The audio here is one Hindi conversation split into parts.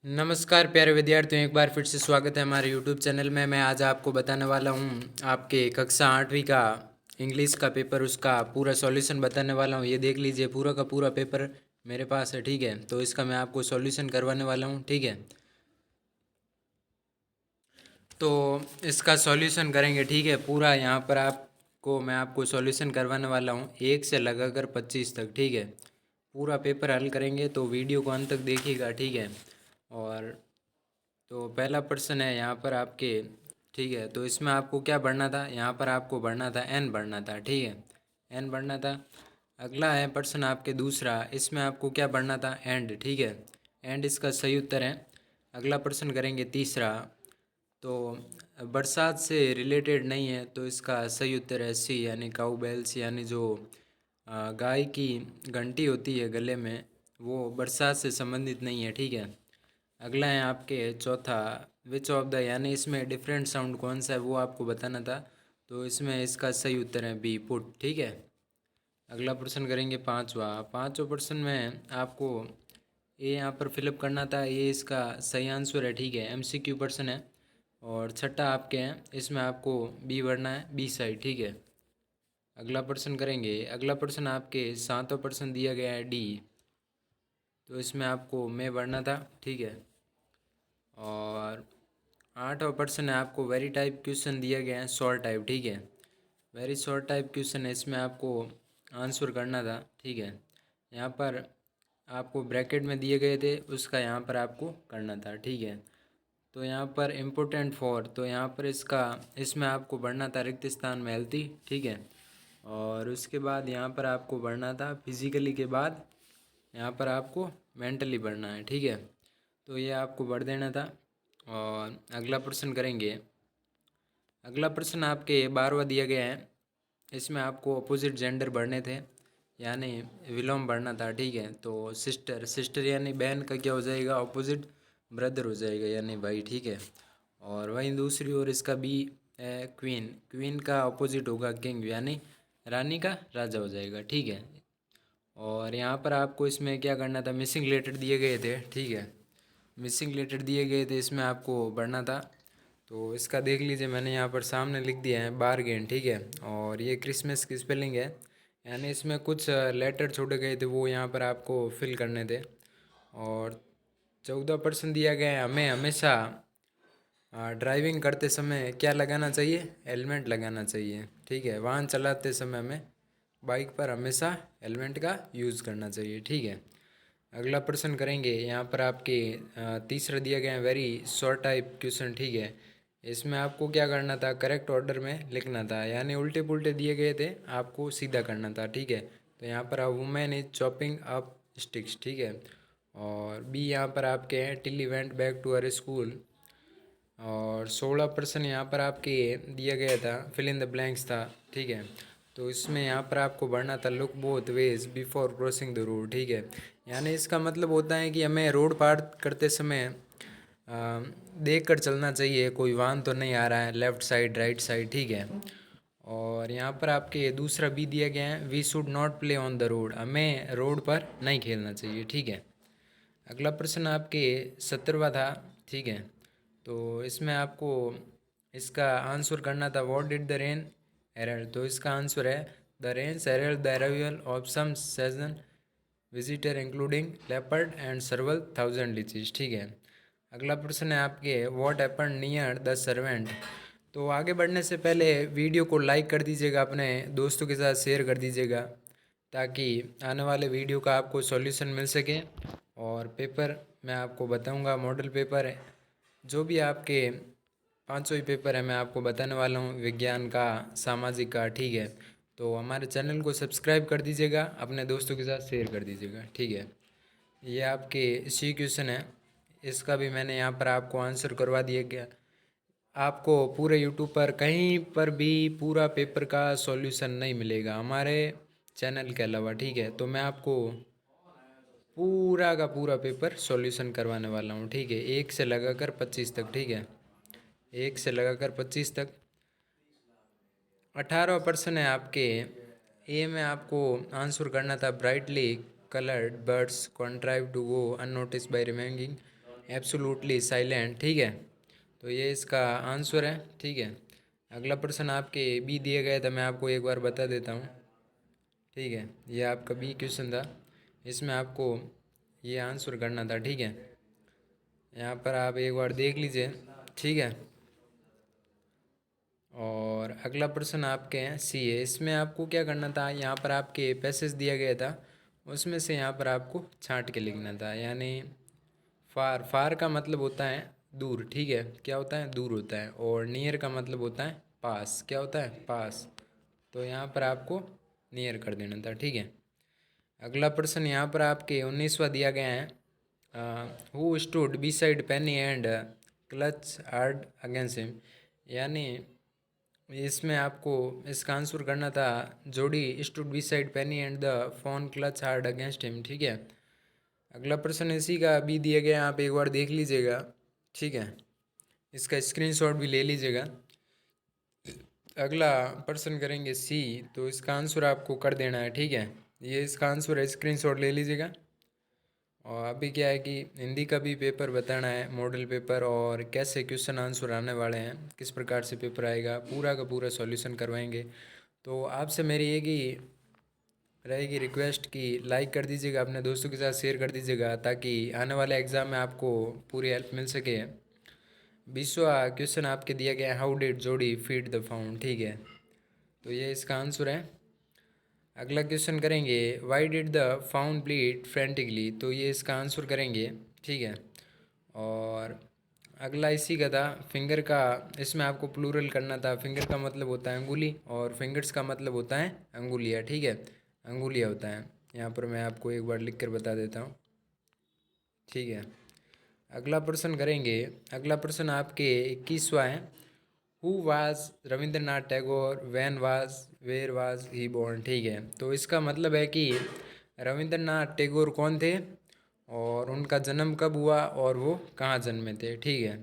नमस्कार प्यारे विद्यार्थियों, एक बार फिर से स्वागत है हमारे यूट्यूब चैनल में। मैं आज आपको बताने वाला हूँ आपके कक्षा 8वीं का इंग्लिश का पेपर, उसका पूरा सॉल्यूशन बताने वाला हूँ। ये देख लीजिए, पूरा का पूरा पेपर मेरे पास है, ठीक है। तो इसका मैं आपको सॉल्यूशन करवाने वाला हूँ, ठीक है। तो इसका सॉल्यूशन करेंगे, ठीक है। पूरा यहाँ पर मैं आपको सॉल्यूशन करवाने वाला हूँ 1 से लगाकर 25 तक, ठीक है। पूरा पेपर हल करेंगे, तो वीडियो को अंत तक देखिएगा, ठीक है। और तो पहला प्रश्न है यहाँ पर आपके, ठीक है। तो इसमें आपको क्या पढ़ना था, यहाँ पर आपको पढ़ना था एन पढ़ना था, ठीक है। एन पढ़ना था। अगला है प्रश्न आपके दूसरा, इसमें आपको क्या पढ़ना था, एंड, ठीक है। एंड इसका सही उत्तर है। अगला प्रश्न करेंगे तीसरा, तो बरसात से रिलेटेड नहीं है, तो इसका सही उत्तर है सी, यानी काऊ बेल्स, यानी जो गाय की घंटी होती है गले में, वो बरसात से संबंधित नहीं है, ठीक है। अगला है आपके चौथा, विच ऑफ द, यानी इसमें डिफरेंट साउंड कौन सा है वो आपको बताना था। तो इसमें इसका सही उत्तर है बी, पुट, ठीक है। अगला प्रश्न करेंगे पांचवा। पांचवा प्रश्न में आपको ये यहाँ पर फिलअप करना था, ये इसका सही आंसर है, ठीक है। एमसीक्यू प्रश्न है। और छठा आपके हैं, इसमें आपको बी भरना है, बी साइड, ठीक है। अगला प्रश्न करेंगे। अगला प्रश्न आपके सातवां प्रश्न दिया गया है डी, तो इसमें आपको मैं भरना था, ठीक है। और आठवां प्रश्न है आपको वेरी टाइप क्वेश्चन दिया गया है, शॉर्ट टाइप, ठीक है। वेरी शॉर्ट टाइप क्वेश्चन है, इसमें आपको आंसर करना था, ठीक है। यहाँ पर आपको ब्रैकेट में दिए गए थे, उसका यहाँ पर आपको करना था, ठीक है। तो यहाँ पर इम्पोर्टेंट फॉर, तो यहाँ पर इसमें आपको बढ़ना था रिक्त स्थान में हेल्थी, ठीक है। और उसके बाद यहाँ पर आपको बढ़ना था फिजिकली के बाद यहाँ पर आपको मेंटली बढ़ना है, ठीक है। तो ये आपको बढ़ देना था। और अगला प्रश्न करेंगे। अगला प्रश्न आपके 12वां दिया गया है, इसमें आपको अपोजिट जेंडर बढ़ने थे, यानी विलोम बढ़ना था, ठीक है। तो सिस्टर, सिस्टर यानी बहन का क्या हो जाएगा, अपोजिट ब्रदर हो जाएगा, यानी भाई, ठीक है। और वहीं दूसरी ओर इसका बी है क्वीन, क्वीन का अपोजिट होगा किंग, यानी रानी का राजा हो जाएगा, ठीक है। और यहाँ पर आपको इसमें क्या करना था, मिसिंग लेटर दिए गए थे, ठीक है। मिसिंग लेटर दिए गए थे, इसमें आपको बढ़ना था। तो इसका देख लीजिए, मैंने यहाँ पर सामने लिख दिया है बारगेन, ठीक है। और ये क्रिसमस की स्पेलिंग है, यानी इसमें कुछ लेटर छोड़े गए थे, वो यहाँ पर आपको फिल करने थे। और 14% दिया गया है, हमें हमेशा ड्राइविंग करते समय क्या लगाना चाहिए, हेलमेट लगाना चाहिए, ठीक है। वाहन चलाते समय हमें बाइक पर हमेशा हेलमेट का यूज़ करना चाहिए, ठीक है। अगला प्रश्न करेंगे। यहाँ पर आपके तीसरा दिया गया है वेरी शॉर्ट टाइप क्वेश्चन, ठीक है। इसमें आपको क्या करना था, करेक्ट ऑर्डर में लिखना था, यानी उल्टे पुल्टे दिए गए थे, आपको सीधा करना था, ठीक है। तो यहाँ पर women is chopping up sticks, ठीक है। और बी यहाँ पर आपके हैं Tilly went back to her school. और 16% यहाँ पर आपके दिया गया था, फिल इन द ब्लैंक्स था, ठीक है। तो इसमें यहाँ पर आपको बढ़ना था look both ways before crossing the road, ठीक है। यानी इसका मतलब होता है कि हमें रोड पार करते समय देख कर चलना चाहिए, कोई वाहन तो नहीं आ रहा है, लेफ़्ट साइड राइट साइड, ठीक है। और यहाँ पर आपके दूसरा भी दिया गया है, we should not play on the road, हमें रोड पर नहीं खेलना चाहिए, ठीक है। अगला प्रश्न आपके 17वां था, ठीक है। तो इसमें आपको इसका आंसर करना था what did the rain herald, तो इसका आंसर है the rains herald the arrival of some season visitor including leopard and serval thousand lychees, ठीक है। अगला प्रश्न है आपके what happened near the servant. तो आगे बढ़ने से पहले वीडियो को लाइक कर दीजिएगा, अपने दोस्तों के साथ शेयर कर दीजिएगा, ताकि आने वाले वीडियो का आपको सॉल्यूशन मिल सके। और पेपर मैं आपको बताऊंगा, मॉडल पेपर है, जो भी आपके पांचों ही पेपर है मैं आपको बताने वाला हूँ, विज्ञान का, सामाजिक का, ठीक है। तो हमारे चैनल को सब्सक्राइब कर दीजिएगा, अपने दोस्तों के साथ शेयर कर दीजिएगा, ठीक है। ये आपके सी क्वेश्चन है, इसका भी मैंने यहाँ पर आपको आंसर करवा दिया गया। आपको पूरे यूट्यूब पर कहीं पर भी पूरा पेपर का सॉल्यूशन नहीं मिलेगा हमारे चैनल के अलावा, ठीक है। तो मैं आपको पूरा का पूरा पेपर सॉल्यूशन करवाने वाला हूँ, ठीक है। 1 से लगाकर 25 तक, ठीक है। 1 से लगाकर 25 तक। 18वां प्रश्न है आपके, ए में आपको आंसर करना था brightly coloured birds contrive to go unnoticed by remaining absolutely silent, ठीक है। तो ये इसका आंसर है, ठीक है। अगला प्रश्न आपके बी दिया गया था, मैं आपको एक बार बता देता हूँ, ठीक है। ये आपका बी क्वेश्चन था, इसमें आपको ये आंसर करना था, ठीक है। यहाँ पर आप एक बार देख लीजिए, ठीक है। और अगला प्रश्न आपके हैं सी है, इसमें आपको क्या करना था, यहाँ पर आपके पैसेज दिया गया था, उसमें से यहाँ पर आपको छांट के लिखना था। यानी फार, फार का मतलब होता है दूर, ठीक है, क्या होता है, दूर होता है। और नियर का मतलब होता है पास, क्या होता है, पास। तो यहाँ पर आपको नियर कर देना था, ठीक है। अगला प्रश्न यहाँ पर आपके 19वां दिया गया है, who stood beside Penny and clutch hard against him. यानी इसमें आपको इसका आंसर करना था, Jodie stood beside Penny and the phone clutch hard against him, ठीक है। अगला प्रश्न इसी का भी दिया गया, आप एक बार देख लीजिएगा, ठीक है। इसका स्क्रीनशॉट भी ले लीजिएगा। अगला प्रश्न करेंगे सी, तो इसका आंसर आपको कर देना है, ठीक है। ये इसका आंसर है, स्क्रीनशॉट ले लीजिएगा। और अभी क्या है कि हिंदी का भी पेपर बताना है, मॉडल पेपर, और कैसे क्वेश्चन आंसर आने वाले हैं, किस प्रकार से पेपर आएगा, पूरा का पूरा सॉल्यूशन करवाएंगे। तो आपसे मेरी एक ही रहेगी रिक्वेस्ट कि लाइक कर दीजिएगा, अपने दोस्तों के साथ शेयर कर दीजिएगा, ताकि आने वाले एग्ज़ाम में आपको पूरी हेल्प मिल सके। 20वां क्वेश्चन आपके दिया गया है, हाउ डिड जोड़ी फीड द फाउंड, ठीक है। तो ये इसका आंसर है। अगला क्वेश्चन करेंगे, why did the found bleed frantically, तो ये इसका आंसर करेंगे, ठीक है। और अगला इसी का था, फिंगर का, इसमें आपको प्लूरल करना था। फिंगर का मतलब होता है अंगुली, और फिंगर्स का मतलब होता है अंगुलियाँ, ठीक है, अंगुलियाँ होता है। यहाँ पर मैं आपको एक बार लिख कर बता देता हूँ, ठीक है। अगला प्रश्न करेंगे, अगला प्रश्न आपके 21वां है, who was Rabindranath Tagore when was where was he born, ठीक है। तो इसका मतलब है कि रविंद्रनाथ टैगोर कौन थे, और उनका जन्म कब हुआ, और वो कहाँ जन्मे थे, ठीक है।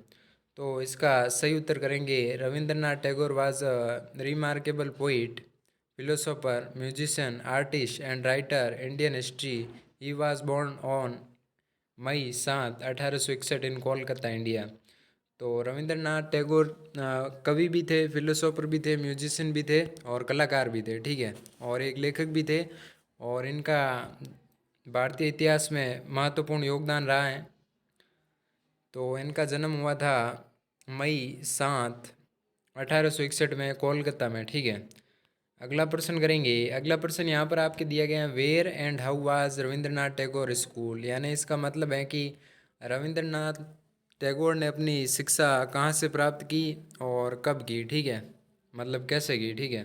तो इसका सही उत्तर करेंगे, Rabindranath Tagore was a remarkable poet, philosopher, musician, artist and writer Indian history. He was born on May 7 1861 in Kolkata, India. तो रविंद्रनाथ टैगोर कवि भी थे, फिलोसोफर भी थे, म्यूजिशियन भी थे, और कलाकार भी थे, ठीक है, और एक लेखक भी थे। और इनका भारतीय इतिहास में महत्वपूर्ण योगदान रहा है। तो इनका जन्म हुआ था मई 7 1861 में कोलकाता में, ठीक है। अगला प्रश्न करेंगे, अगला प्रश्न यहाँ पर आपके दिया गया है, where and how was Rabindranath Tagore school. यानी इसका मतलब है कि रविंद्रनाथ टैगोर ने अपनी शिक्षा कहाँ से प्राप्त की और कब की, ठीक है, मतलब कैसे की, ठीक है।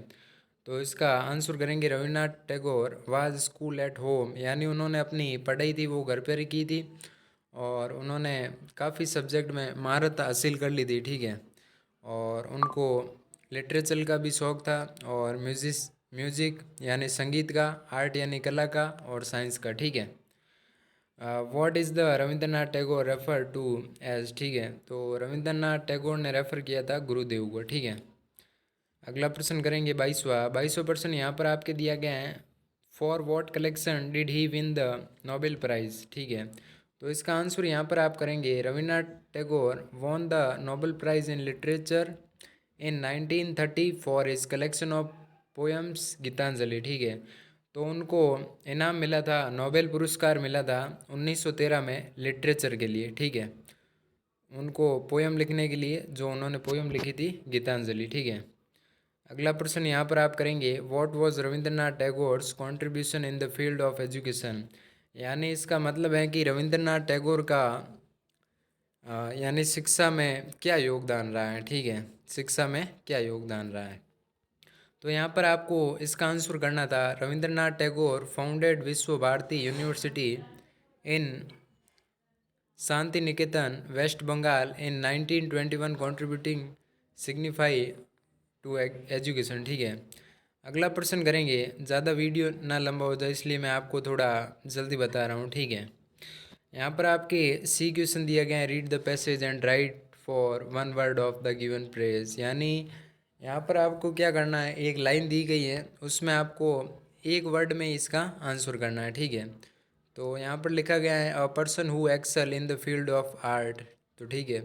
तो इसका आंसर करेंगे, Rabindranath Tagore was school at home. यानी उन्होंने अपनी पढ़ाई थी वो घर पर ही की थी, और उन्होंने काफ़ी सब्जेक्ट में महारत हासिल कर ली थी, ठीक है। और उनको लिटरेचर का भी शौक़ था, और म्यूज़िक यानी संगीत का, आर्ट यानी कला का, और साइंस का, ठीक है। What is the Rabindranath Tagore refer to as, ठीक है। तो रविंद्रनाथ टैगोर ने रेफ़र किया था गुरुदेव को, ठीक है। अगला प्रश्न करेंगे 22वां प्रश्न यहाँ पर आपके दिया गया है, for what collection did he win the Nobel prize, ठीक है। तो इसका आंसर यहाँ पर आप करेंगे, Rabindranath Tagore won the Nobel prize in literature in 1930 for his collection of poems Gitanjali, ठीक है। तो उनको इनाम मिला था, नोबेल पुरस्कार मिला था 1913 में लिटरेचर के लिए, ठीक है, उनको पोएम लिखने के लिए, जो उन्होंने पोएम लिखी थी गीतांजलि, ठीक है। अगला प्रश्न यहाँ पर आप करेंगे, what was Rabindranath Tagore's contribution in the field of education. यानी इसका मतलब है कि रविंद्रनाथ टैगोर का यानी शिक्षा में क्या योगदान रहा है, ठीक है, शिक्षा में क्या योगदान रहा है। तो यहाँ पर आपको इसका आंसर करना था, Rabindranath Tagore founded Vishwa Bharati university in Shantiniketan West Bengal in 1921 contributing signify to education, ठीक है। अगला प्रश्न करेंगे, ज़्यादा वीडियो ना लंबा हो जाए इसलिए मैं आपको थोड़ा जल्दी बता रहा हूँ, ठीक है। यहाँ पर आपके सी क्वेश्चन दिया गया है, read the passage and right for one word of the given praise. यानी यहाँ पर आपको क्या करना है, एक लाइन दी गई है, उसमें आपको एक वर्ड में इसका आंसर करना है, ठीक है। तो यहाँ पर लिखा गया है a person who excel in the field of art. तो ठीक है,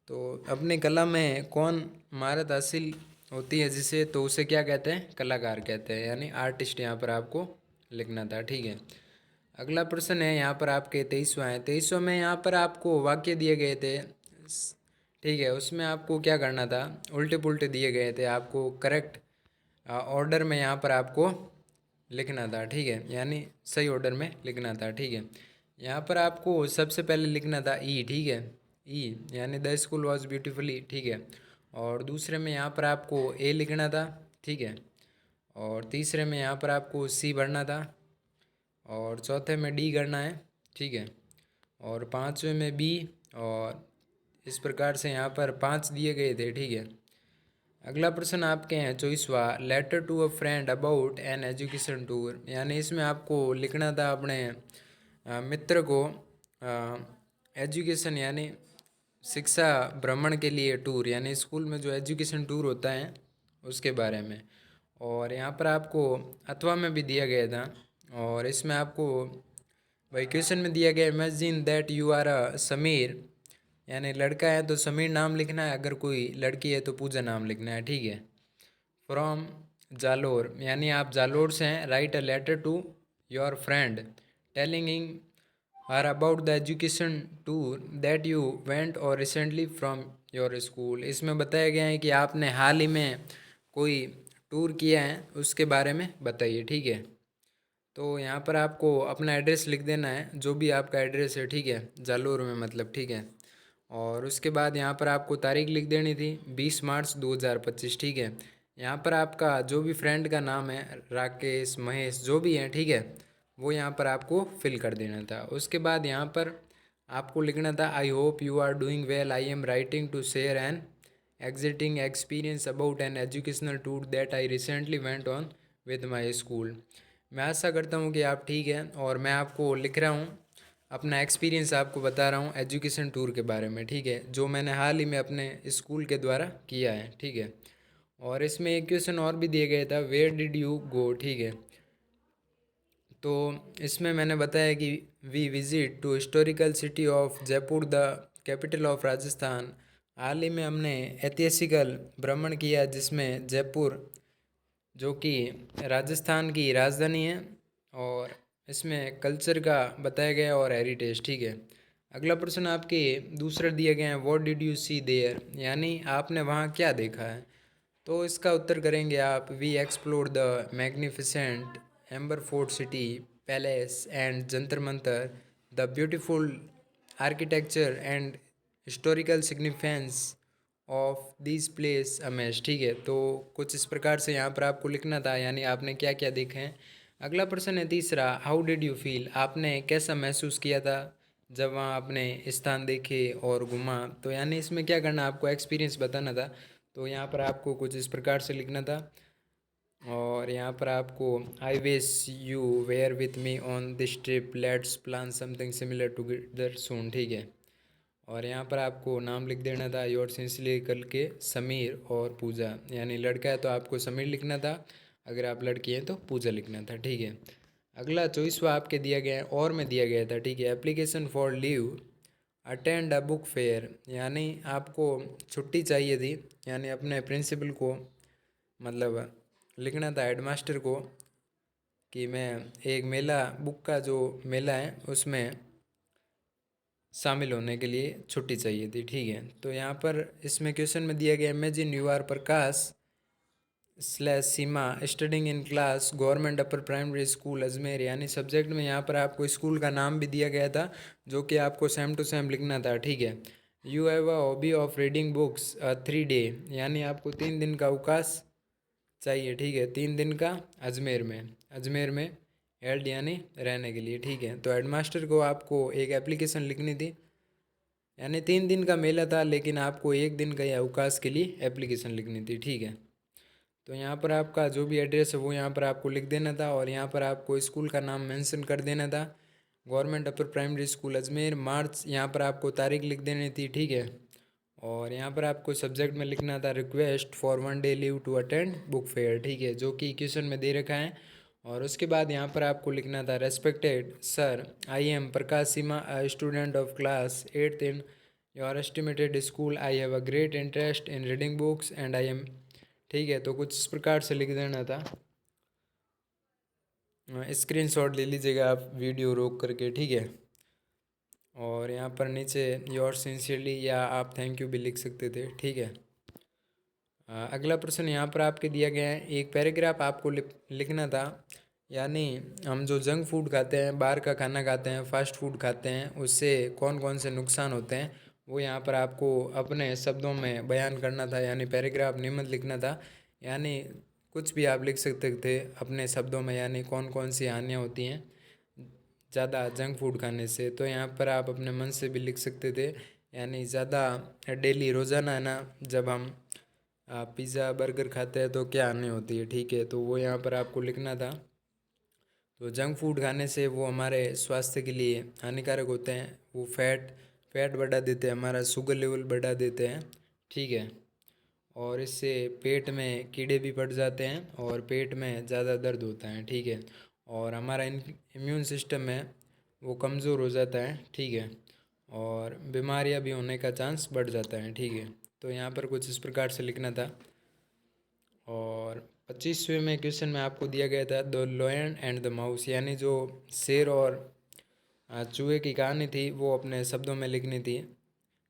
तो अपनी कला में कौन महारत हासिल होती है जिसे, तो उसे क्या कहते हैं, कलाकार कहते हैं, यानी आर्टिस्ट यहाँ पर आपको लिखना था। ठीक है, अगला प्रश्न है यहाँ पर आपके 23वां है। 23वां में यहाँ पर आपको वाक्य दिए गए थे, ठीक है, उसमें आपको क्या करना था, उल्टे पुल्टे दिए गए थे, आपको करेक्ट ऑर्डर में यहाँ पर आपको लिखना था। ठीक है, यानी सही ऑर्डर में लिखना था। ठीक है, यहाँ पर आपको सबसे पहले लिखना था ई। ठीक है, ई यानी द स्कूल वॉज ब्यूटीफुली। ठीक है, और दूसरे में यहाँ पर आपको ए लिखना था। ठीक है, और तीसरे में यहाँ पर आपको सी भरना था, और चौथे में डी करना है। ठीक है, और पाँचवें में बी, और इस प्रकार से यहाँ पर 5 दिए गए थे। ठीक है, अगला प्रश्न आपके हैं 24वां, letter to a friend about an education tour, यानी इसमें आपको लिखना था अपने मित्र को एजुकेशन यानी शिक्षा भ्रमण के लिए टूर, यानी स्कूल में जो एजुकेशन टूर होता है उसके बारे में। और यहाँ पर आपको अथवा में भी दिया गया था, और इसमें आपको भाई क्वेश्चन में दिया गया imagine that you are a Sameer, यानी लड़का है तो समीर नाम लिखना है, अगर कोई लड़की है तो पूजा नाम लिखना है। ठीक है, फ्रॉम जालोर, यानी आप जालोर से हैं, write a letter to your friend telling him are about the education tour that you went और रिसेंटली फ्रॉम योर स्कूल। इसमें बताया गया है कि आपने हाल ही में कोई टूर किया है, उसके बारे में बताइए। ठीक है, तो यहाँ पर आपको अपना एड्रेस लिख देना है, जो भी आपका एड्रेस है। ठीक है, जालोर में मतलब। ठीक है, और उसके बाद यहाँ पर आपको तारीख लिख देनी थी 20 मार्च 2025। ठीक है, यहाँ पर आपका जो भी फ्रेंड का नाम है, राकेश, महेश, जो भी है, ठीक है, वो यहाँ पर आपको फिल कर देना था। उसके बाद यहाँ पर आपको लिखना था I hope you are doing well, I am writing to share an exciting experience about an educational tour that I recently went on with my school. मैं आशा करता हूँ कि आप ठीक हैं, और मैं आपको लिख रहा हूँ अपना एक्सपीरियंस, आपको बता रहा हूँ एजुकेशन टूर के बारे में। ठीक है, जो मैंने हाल ही में अपने स्कूल के द्वारा किया है। ठीक है, और इसमें एक क्वेश्चन और भी दिया गया था, वेयर डिड यू गो। ठीक है, तो इसमें मैंने बताया कि we visit to historical city of Jaipur the capital of Rajasthan. हाल ही में हमने ऐतिहासिकल भ्रमण किया जिसमें जयपुर, जो कि राजस्थान की राजधानी है, और इसमें कल्चर का बताया गया और हेरिटेज। ठीक है, अगला प्रश्न आपके दूसरा दिया गया है, what did you see there, यानी आपने वहाँ क्या देखा है। तो इसका उत्तर करेंगे आप, we explore the magnificent Amber fort city palace and Jantar Mantar, the beautiful architecture and historical significance of this place amaze. ठीक है, तो कुछ इस प्रकार से यहाँ पर आपको लिखना था, यानी आपने क्या क्या देखा है। अगला प्रश्न है तीसरा, हाउ डिड यू फील, आपने कैसा महसूस किया था जब वहाँ आपने स्थान देखे और घूमा। तो यानी इसमें क्या करना, आपको एक्सपीरियंस बताना था। तो यहाँ पर आपको कुछ इस प्रकार से लिखना था, और यहाँ पर आपको I wish you were with me on this trip, let's plan something similar together soon. ठीक है, और यहाँ पर आपको नाम लिख देना था योर सिंसियरली करके समीर और पूजा, यानी लड़का है तो आपको समीर लिखना था, अगर आप लड़की हैं तो पूजा लिखना था। ठीक है, अगला 24वां आपके दिया गया है, और में दिया गया था। ठीक है, application for leave attend a book fair, यानी आपको छुट्टी चाहिए थी, यानी अपने प्रिंसिपल को मतलब लिखना था हेडमास्टर को कि मैं एक मेला, बुक का जो मेला है उसमें शामिल होने के लिए छुट्टी चाहिए थी। ठीक है, तो यहाँ पर इसमें क्वेश्चन में दिया गया imagine you are Prakash slash Seema studying in class government upper primary school Ajmer, यानी सब्जेक्ट में यहाँ पर आपको स्कूल का नाम भी दिया गया था, जो कि आपको सेम टू सेम लिखना था। ठीक है, you have a hobby of reading books 3 day, यानी आपको 3 दिन का अवकाश चाहिए। ठीक है, 3 दिन का अजमेर में हेल्ड यानी रहने के लिए। ठीक है, तो हेडमास्टर को आपको एक एप्लीकेशन लिखनी थी, यानी 3 दिन का मेला था लेकिन आपको 1 दिन का ही अवकाश के लिए एप्लीकेशन लिखनी थी। ठीक है, तो यहाँ पर आपका जो भी एड्रेस है वो यहाँ पर आपको लिख देना था, और यहाँ पर आपको स्कूल का नाम मेंशन कर देना था, government upper primary school Ajmer, March, यहाँ पर आपको तारीख लिख देनी थी। ठीक है, और यहाँ पर आपको सब्जेक्ट में लिखना था request for 1 day leave to attend book fair. ठीक है, जो कि क्वेश्चन में दे रखा है, और उसके बाद यहाँ पर आपको लिखना था respected sir, I am Prakash Seema, a student of class 8th in your estimated school. I have a great interest in reading books and I am. ठीक है, तो कुछ इस प्रकार से लिख देना था। स्क्रीनशॉट ले लीजिएगा आप वीडियो रोक करके, ठीक है। और यहाँ पर नीचे योर सिंसियरली या आप थैंक यू भी लिख सकते थे, ठीक है। अगला प्रश्न यहाँ पर आपके दिया गया है, एक पैराग्राफ आपको लिखना था। यानी हम जो जंक फूड खाते हैं, बाहर का खाना खाते हैं, फास्ट फूड खाते हैं, उससे कौन कौन से नुकसान होते हैं वो यहाँ पर आपको अपने शब्दों में बयान करना था। यानी पैराग्राफ निम्न लिखना था। यानी कुछ भी आप लिख सकते थे अपने शब्दों में, यानी कौन कौन सी हानियाँ होती हैं ज़्यादा जंक फूड खाने से। तो यहाँ पर आप अपने मन से भी लिख सकते थे। यानी ज़्यादा डेली रोज़ाना है ना, जब हम पिज़्ज़ा बर्गर खाते हैं तो क्या हानि होती है, ठीक है। तो वो यहाँ पर आपको लिखना था। तो जंक फूड खाने से वो हमारे स्वास्थ्य के लिए हानिकारक होते हैं। वो फैट बढ़ा देते हैं, हमारा शुगर लेवल बढ़ा देते हैं, ठीक है। और इससे पेट में कीड़े भी पड़ जाते हैं और पेट में ज़्यादा दर्द होता है, ठीक है। और हमारा इम्यून सिस्टम है वो कमज़ोर हो जाता है, ठीक है। और बीमारियां भी होने का चांस बढ़ जाता है, ठीक है। तो यहाँ पर कुछ इस प्रकार से लिखना था। और 25वें में क्वेश्चन में आपको दिया गया था the lion and the mouse, यानी जो शेर और चूहे की कहानी थी वो अपने शब्दों में लिखनी थी।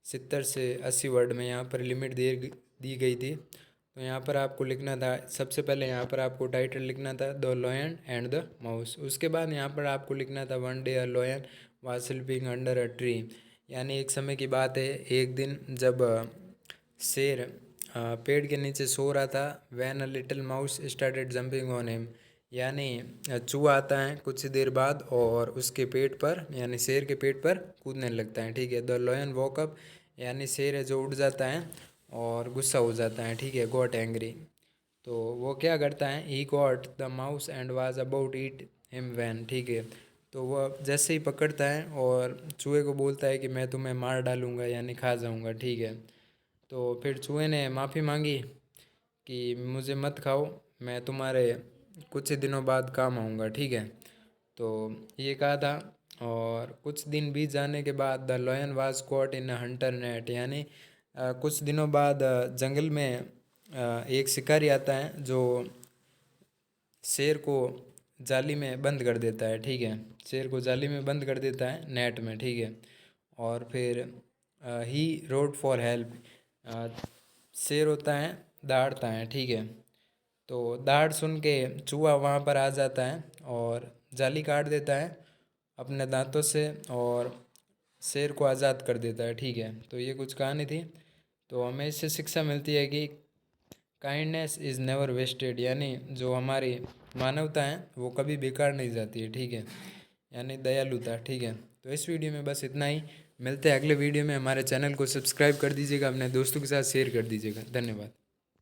70 से 80 वर्ड में यहाँ पर लिमिट दी गई थी। तो यहाँ पर आपको लिखना था, सबसे पहले यहाँ पर आपको टाइटल लिखना था the lion and the mouse. उसके बाद यहाँ पर आपको लिखना था one day a lion was sleeping under a tree. यानी एक समय की बात है, एक दिन जब शेर पेड़ के नीचे सो रहा था। When a little mouse started jumping on him. यानी चूहा आता है कुछ देर बाद और उसके पेट पर, यानी शेर के पेट पर कूदने लगता है, ठीक है। द लॉयन वॉक अप, यानी शेर है जो उठ जाता है और गुस्सा हो जाता है, ठीक है, गॉट एंग्री। तो वो क्या करता है, he got the mouse and was about eat him when, ठीक है। तो वह जैसे ही पकड़ता है और चूहे को बोलता है कि मैं तुम्हें मार डालूंगा, यानी खा जाऊंगा, ठीक है। तो फिर चूहे ने माफ़ी मांगी कि मुझे मत खाओ, मैं तुम्हारे कुछ ही दिनों बाद काम आऊँगा, ठीक है। तो ये कहा था। और कुछ दिन बीत जाने के बाद the lion was caught in a Hunter net. यानी कुछ दिनों बाद जंगल में एक शिकारी आता है जो शेर को जाली में बंद कर देता है, ठीक है। शेर को जाली में बंद कर देता है नेट में, ठीक है। और फिर ही रोड फॉर हेल्प। शेर होता है दहाड़ता है, ठीक है। तो दहाड़ सुन के चूहा वहाँ पर आ जाता है और जाली काट देता है अपने दांतों से और शेर को आज़ाद कर देता है, ठीक है। तो ये कुछ कहानी थी। तो हमें इससे शिक्षा मिलती है कि काइंडनेस इज़ नेवर वेस्टेड, यानी जो हमारी मानवता है वो कभी बेकार नहीं जाती है, ठीक है। यानी दयालुता, ठीक है। तो इस वीडियो में बस इतना ही। मिलते हैं अगले वीडियो में। हमारे चैनल को सब्सक्राइब कर दीजिएगा, अपने दोस्तों के साथ शेयर कर दीजिएगा। धन्यवाद।